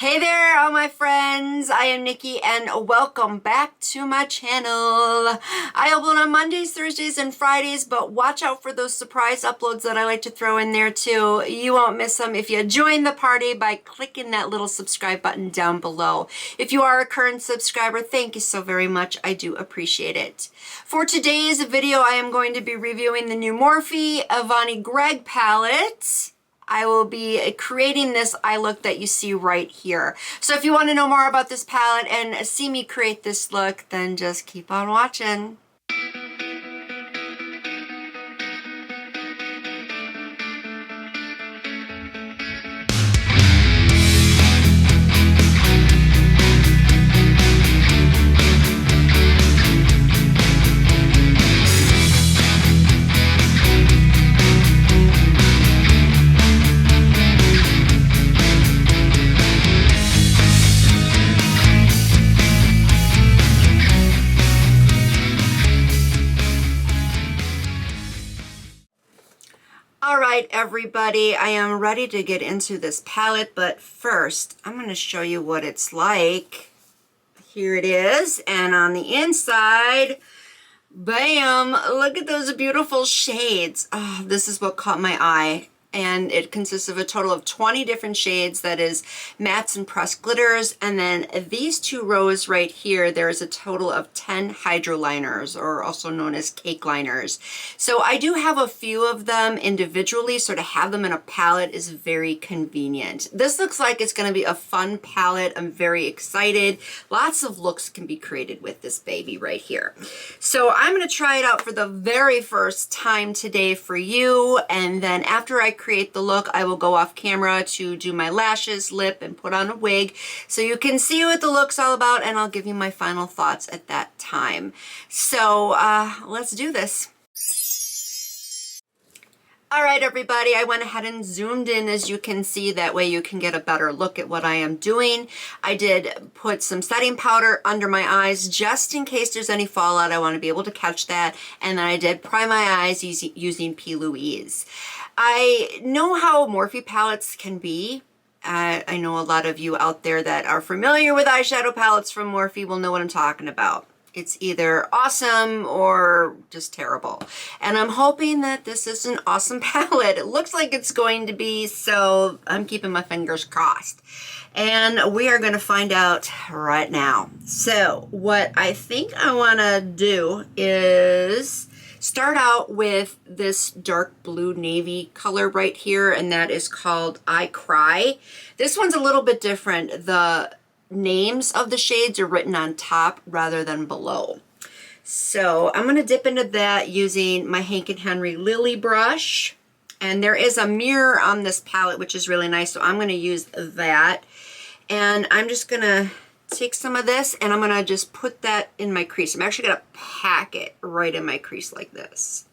Hey there, all my friends. I am Nikki and welcome back to my channel. I upload on Mondays, Thursdays, and Fridays, but watch out for those surprise uploads that I like to throw in there too. You won't miss them if you join the party by clicking that little subscribe button down below. If you are a current subscriber, thank you so very much. I do appreciate it. For today's video, I am going to be reviewing the new Morphe Avani Greg palette. I will be creating this eye look that you see right here. So if you want to know more about this palette and see me create this look, then just keep on watching. All right, everybody, I am ready to get into this palette, but first, I'm going to show you what it's like. Here it is, and on the inside, bam, look at those beautiful shades. Oh, this is what caught my eye. And it consists of a total of 20 different shades. That is mattes and pressed glitters. And then these two rows right here, there's a total of 10 hydro liners, or also known as cake liners. So I do have a few of them individually, so to have them in a palette is very convenient. This looks like it's gonna be a fun palette. I'm very excited. Lots of looks can be created with this baby right here. So I'm gonna try it out for the very first time today for you. And then after I create the look, I will go off camera to do my lashes, lip, and put on a wig so you can see what the look's all about, and I'll give you my final thoughts at that time. So let's do this. All right, everybody, I went ahead and zoomed in, as you can see. That way you can get a better look at what I am doing. I did put some setting powder under my eyes just in case there's any fallout. I want to be able to catch that. And then I did prime my eyes using P. Louise. I know how Morphe palettes can be. I know a lot of you out there that are familiar with eyeshadow palettes from Morphe will know what I'm talking about. It's either awesome or just terrible. And I'm hoping that this is an awesome palette. It looks like it's going to be, so I'm keeping my fingers crossed. And we are going to find out right now. So what I think I want to do is start out with this dark blue navy color right here, and that is called I Cry. This one's a little bit different. The names of the shades are written on top rather than below. So I'm going to dip into that using my Hank & Henry Lily brush. And there is a mirror on this palette, which is really nice, so I'm going to use that. And I'm just going to take some of this and I'm going to just put that in my crease. I'm actually going to pack it right in my crease like this.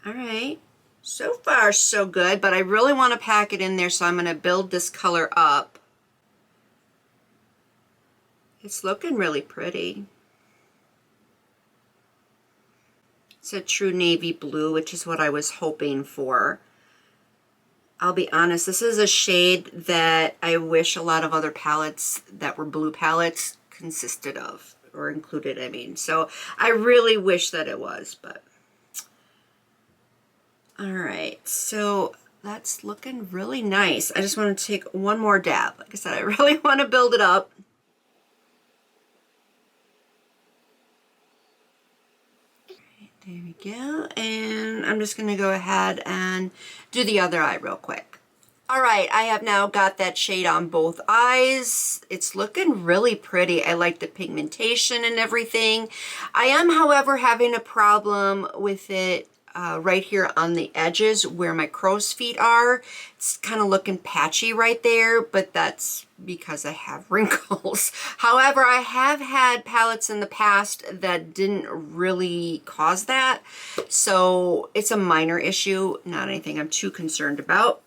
All right. So far, so good, but I really want to pack it in there, so I'm going to build this color up. It's looking really pretty. It's a true navy blue, which is what I was hoping for. I'll be honest, this is a shade that I wish a lot of other palettes that were blue palettes consisted of, or included, I mean. So I really wish that it was, but... All right, so that's looking really nice. I just want to take one more dab. Like I said, I really want to build it up. All right, there we go. And I'm just going to go ahead and do the other eye real quick. All right, I have now got that shade on both eyes. It's looking really pretty. I like the pigmentation and everything. I am, however, having a problem with it right here on the edges where my crow's feet are. It's kind of looking patchy right there, but that's because I have wrinkles. However, I have had palettes in the past that didn't really cause that, so it's a minor issue, not anything I'm too concerned about.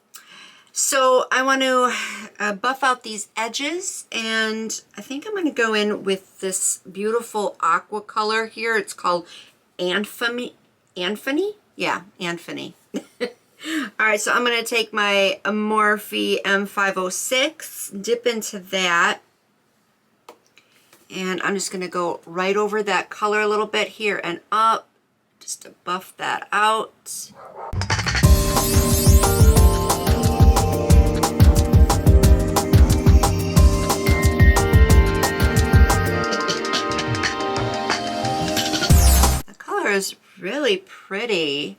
So I want to buff out these edges, and I think I'm going to go in with this beautiful aqua color here. It's called Anthony. Yeah, Anthony. All right, so I'm going to take my Morphe M506, dip into that, and I'm just going to go right over that color a little bit here and up, just to buff that out. The color is really pretty.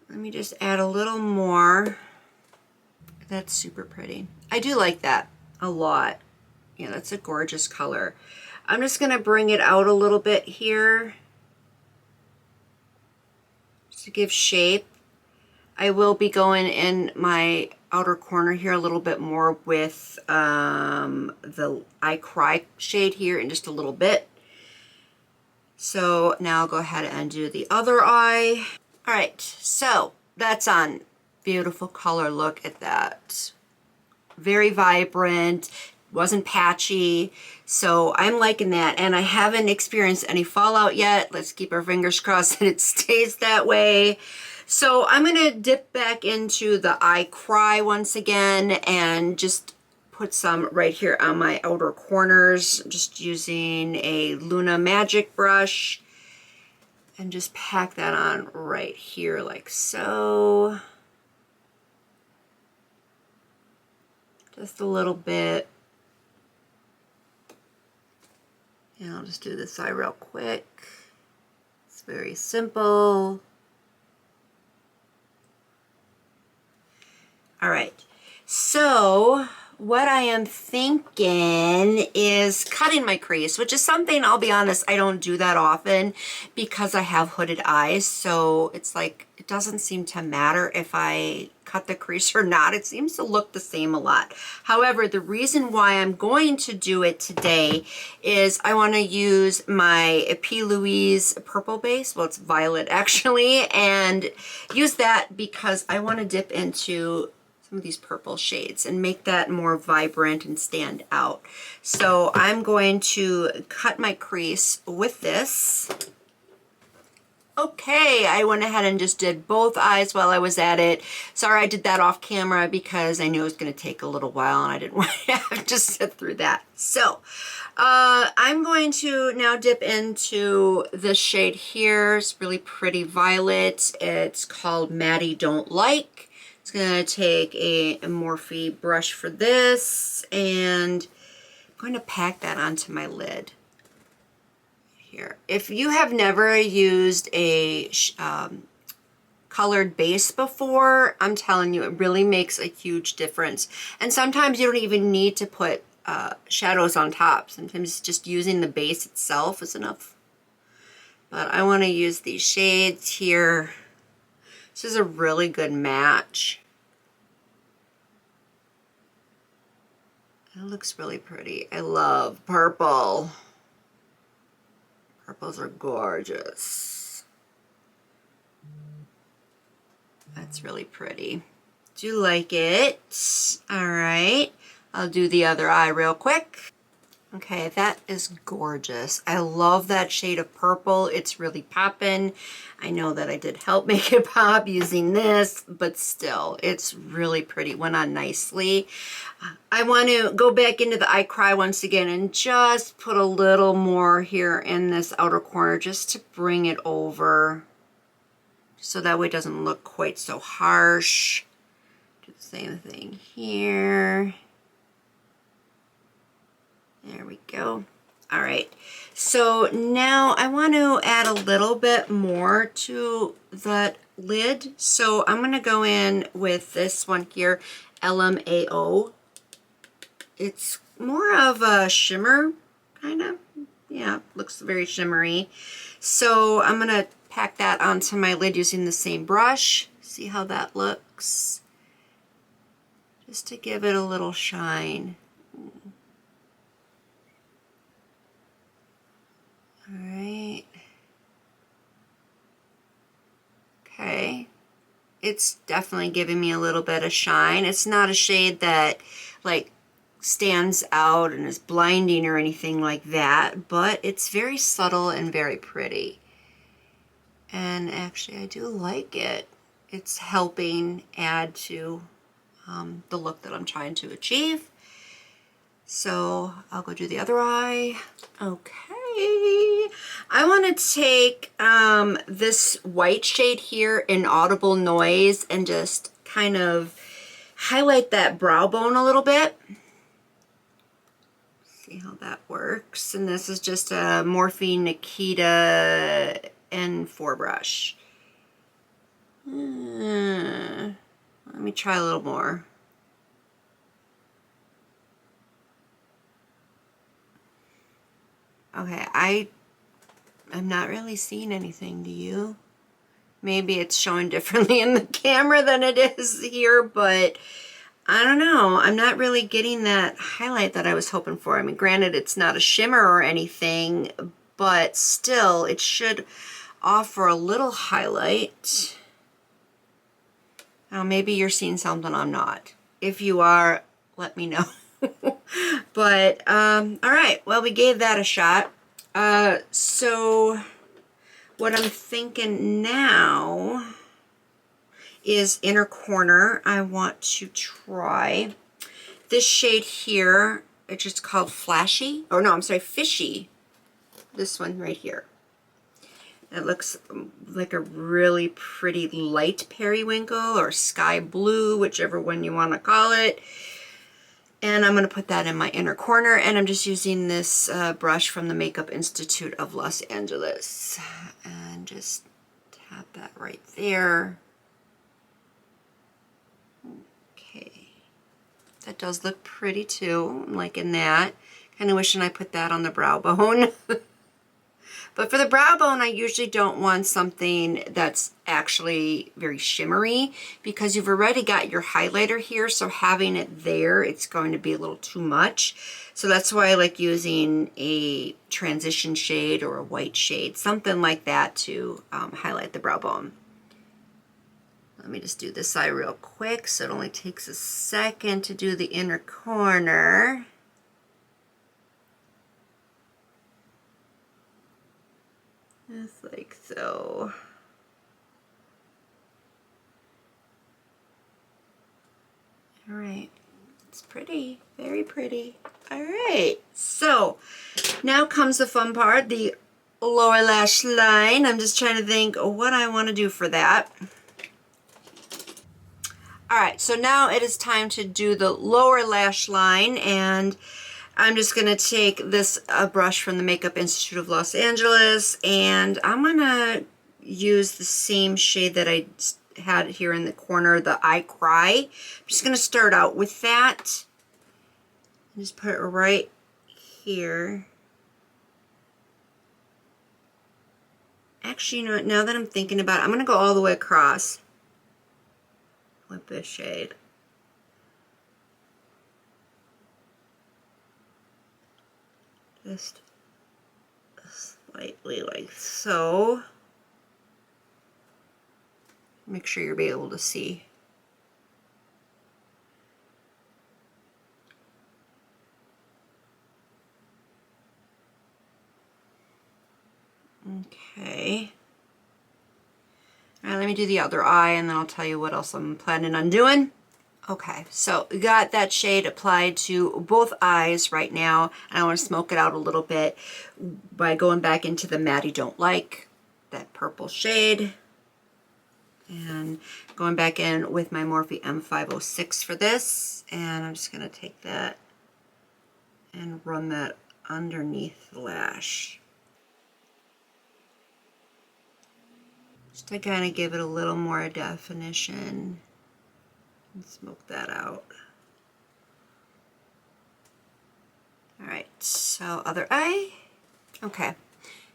Let me just add a little more. That's super pretty. I do like that a lot. Yeah, that's a gorgeous color. I'm just gonna bring it out a little bit here just to give shape. I will be going in my outer corner here a little bit more with the I Cry shade here in just a little bit. So now I'll go ahead and do the other eye. All right, so that's on. Beautiful color, look at that. Very vibrant, wasn't patchy. So I'm liking that, and I haven't experienced any fallout yet. Let's keep our fingers crossed that it stays that way. So I'm gonna dip back into the I Cry once again and just put some right here on my outer corners, just using a Luna Magic brush, and just pack that on right here like so. Just a little bit. And I'll just do this eye real quick. It's very simple. All right, so what I am thinking is cutting my crease, which is something, I'll be honest, I don't do that often because I have hooded eyes. So it's like, it doesn't seem to matter if I cut the crease or not. It seems to look the same a lot. However, the reason why I'm going to do it today is I want to use my P. Louise purple base. Well, it's violet actually, and use that because I want to dip into some of these purple shades and make that more vibrant and stand out. So I'm going to cut my crease with this. Okay, I went ahead and just did both eyes while I was at it. Sorry I did that off camera because I knew it was going to take a little while and I didn't want to have to sit through that. So I'm going to now dip into this shade here. It's really pretty violet. It's called Maddie Don't Like. It's going to take a Morphe brush for this, and I'm going to pack that onto my lid here. If you have never used a colored base before, I'm telling you, it really makes a huge difference. And sometimes you don't even need to put shadows on top. Sometimes just using the base itself is enough. But I want to use these shades here. This is a really good match. It looks really pretty. I love purple. Purples are gorgeous. That's really pretty. Do like it. All right. I'll do the other eye real quick. Okay, that is gorgeous. I love that shade of purple. It's really popping. I know that I did help make it pop using this, but still, it's really pretty. Went on nicely. I want to go back into the I Cry once again and just put a little more here in this outer corner just to bring it over, so that way it doesn't look quite so harsh. Do the same thing here. There we go. All right, so now I want to add a little bit more to the lid. So I'm going to go in with this one here, LMAO. It's more of a shimmer, kind of. Yeah, looks very shimmery. So I'm going to pack that onto my lid using the same brush. See how that looks? Just to give it a little shine. All right. Okay. It's definitely giving me a little bit of shine. It's not a shade that like stands out and is blinding or anything like that, but it's very subtle and very pretty. And actually I do like it. it's helping add to the look that I'm trying to achieve. So I'll go do the other eye. Okay, I want to take this white shade here, Inaudible Noise, and just kind of highlight that brow bone a little bit. See how that works. And this is just a Morphe Nikita N4 brush. Let me try a little more. Okay, I'm not really seeing anything, do you? Maybe it's showing differently in the camera than it is here, but I don't know. I'm not really getting that highlight that I was hoping for. I mean, granted, it's not a shimmer or anything, but still, it should offer a little highlight. Now, maybe you're seeing something I'm not. If you are, let me know. But, all right, well, we gave that a shot. So what I'm thinking now is inner corner. I want to try this shade here. It's just called Flashy, or no, I'm sorry, Fishy. This one right here. It looks like a really pretty light periwinkle or sky blue, whichever one you want to call it. And I'm going to put that in my inner corner, and I'm just using this brush from the Makeup Institute of Los Angeles. And just tap that right there. Okay. That does look pretty too, I'm liking that. Kind of wishing I put that on the brow bone. But for the brow bone, I usually don't want something that's actually very shimmery because you've already got your highlighter here, so having it there, it's going to be a little too much. So that's why I like using a transition shade or a white shade, something like that to highlight the brow bone. Let me just do this eye real quick so it only takes a second to do the inner corner. Just like so. All right, it's pretty, very pretty. All right, so now comes the fun part, the lower lash line. I'm just trying to think what I want to do for that. All right, so now it is time to do the lower lash line, and I'm just going to take this brush from the Makeup Institute of Los Angeles, and I'm going to use the same shade that I had here in the corner, the I Cry. I'm just going to start out with that. Just put it right here. Actually, you know what, now that I'm thinking about it, I'm going to go all the way across with this shade. Just slightly like so. Make sure you'll be able to see. Okay. All right, let me do the other eye and then I'll tell you what else I'm planning on doing. Okay, so we got that shade applied to both eyes right now, and I want to smoke it out a little bit by going back into the Matte Don't Like, that purple shade, and going back in with my Morphe M506 for this, and I'm just going to take that and run that underneath the lash. Just to kind of give it a little more definition. And smoke that out. All right, so other eye. Okay,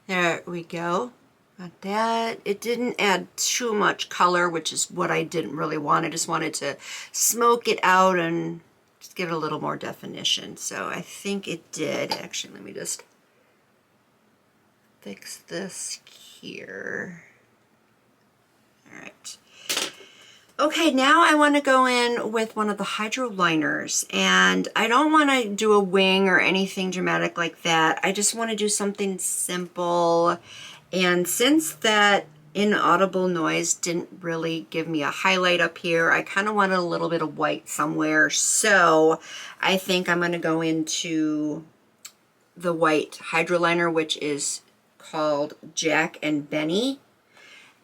there we go. Got that. It didn't add too much color, which is what I didn't really want. I just wanted to smoke it out and just give it a little more definition. So I think it did. Actually, let me just fix this here. All right. Okay, now I want to go in with one of the hydro liners, and I don't want to do a wing or anything dramatic like that. I just want to do something simple, and since that inaudible noise didn't really give me a highlight up here. I kind of wanted a little bit of white somewhere, so I think I'm going to go into the white hydroliner, which is called Jack and Benny,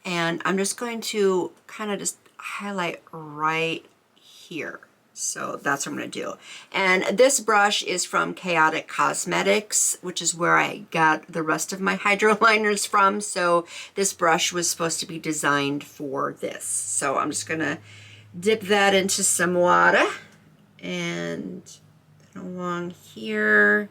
and I'm just going to kind of just highlight right here. So that's what I'm going to do. And this brush is from Chaotic Cosmetics, which is where I got the rest of my hydroliners from. So this brush was supposed to be designed for this. So I'm just going to dip that into some water and along here.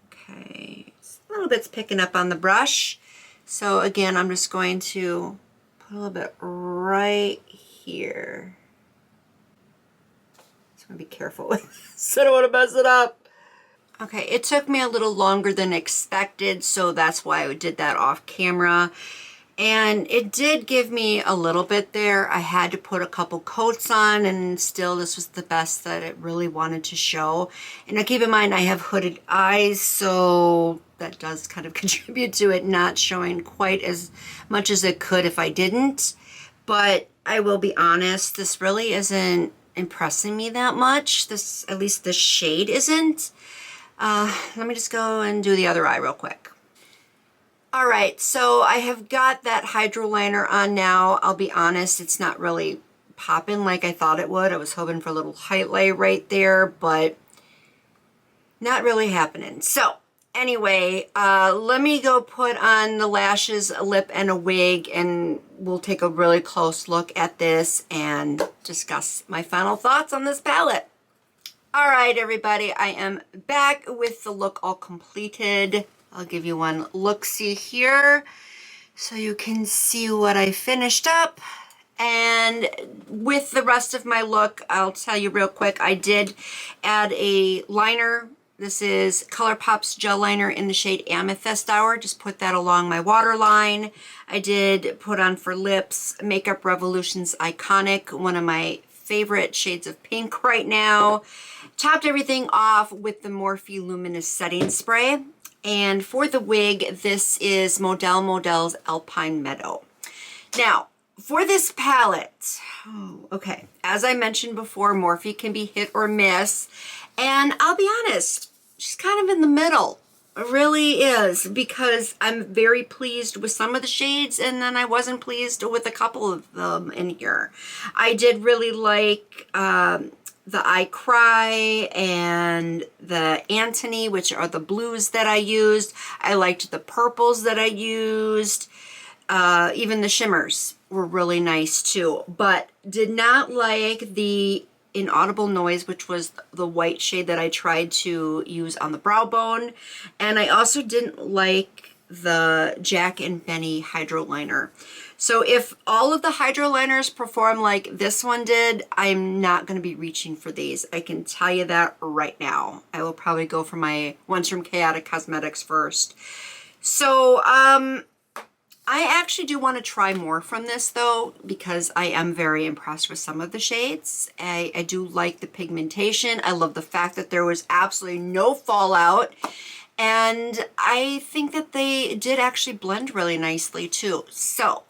Okay, a little bit's picking up on the brush. So again, I'm just going to put a little bit right here. I'm gonna be careful with this. I don't want to mess it up. Okay, it took me a little longer than expected, so that's why I did that off camera. And it did give me a little bit there. I had to put a couple coats on, and still this was the best that it really wanted to show. And now keep in mind, I have hooded eyes, so that does kind of contribute to it not showing quite as much as it could if I didn't. But I will be honest, this really isn't impressing me that much. This, at least the shade isn't. Let me just go and do the other eye real quick. All right, so I have got that hydroliner on now. I'll be honest, it's not really popping like I thought it would. I was hoping for a little highlight right there, but not really happening. So anyway, let me go put on the lashes, a lip, and a wig, and we'll take a really close look at this and discuss my final thoughts on this palette. All right, everybody, I am back with the look all completed. I'll give you one look-see here so you can see what I finished up. And with the rest of my look, I'll tell you real quick, I did add a liner. This is ColourPop's gel liner in the shade Amethyst Hour. Just put that along my waterline. I did put on for lips Makeup Revolution's Iconic, one of my favorite shades of pink right now. Topped everything off with the Morphe Luminous Setting Spray. And for the wig, this is Model's Alpine Meadow. Now, for this palette, okay, as I mentioned before, Morphe can be hit or miss. And I'll be honest, she's kind of in the middle. It really is, because I'm very pleased with some of the shades, and then I wasn't pleased with a couple of them in here. I did really like the I Cry and the Antony, which are the blues that I used. I liked the purples that I used. Even the shimmers were really nice too, but did not like the Inaudible Noise, which was the white shade that I tried to use on the brow bone. And I also didn't like the Jack and Benny hydroliner. So if all of the hydroliners perform like this one did, I'm not going to be reaching for these. I can tell you that right now. I will probably go for my ones from Chaotic Cosmetics first. So, I actually do want to try more from this though, because I am very impressed with some of the shades. I do like the pigmentation. I love the fact that there was absolutely no fallout. And I think that they did actually blend really nicely too. So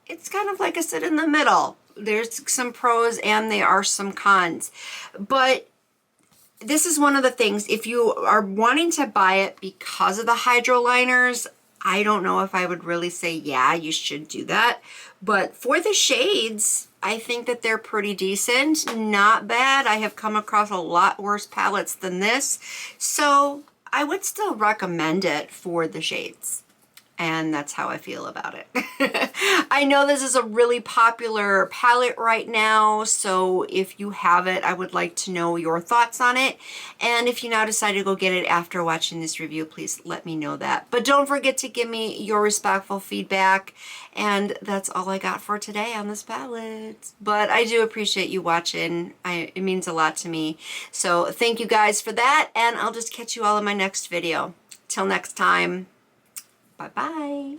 it's kind of like I said, in the middle. There's some pros and there are some cons. But this is one of the things, if you are wanting to buy it because of the hydroliners, I don't know if I would really say, yeah, you should do that. But for the shades, I think that they're pretty decent. Not bad. I have come across a lot worse palettes than this. So I would still recommend it for the shades. And that's how I feel about it. I know this is a really popular palette right now, so if you have it, I would like to know your thoughts on it. And if you now decide to go get it after watching this review, please let me know that. But don't forget to give me your respectful feedback. And that's all I got for today on this palette. But I do appreciate you watching. It means a lot to me. So thank you guys for that, and I'll just catch you all in my next video. Till next time. Bye-bye.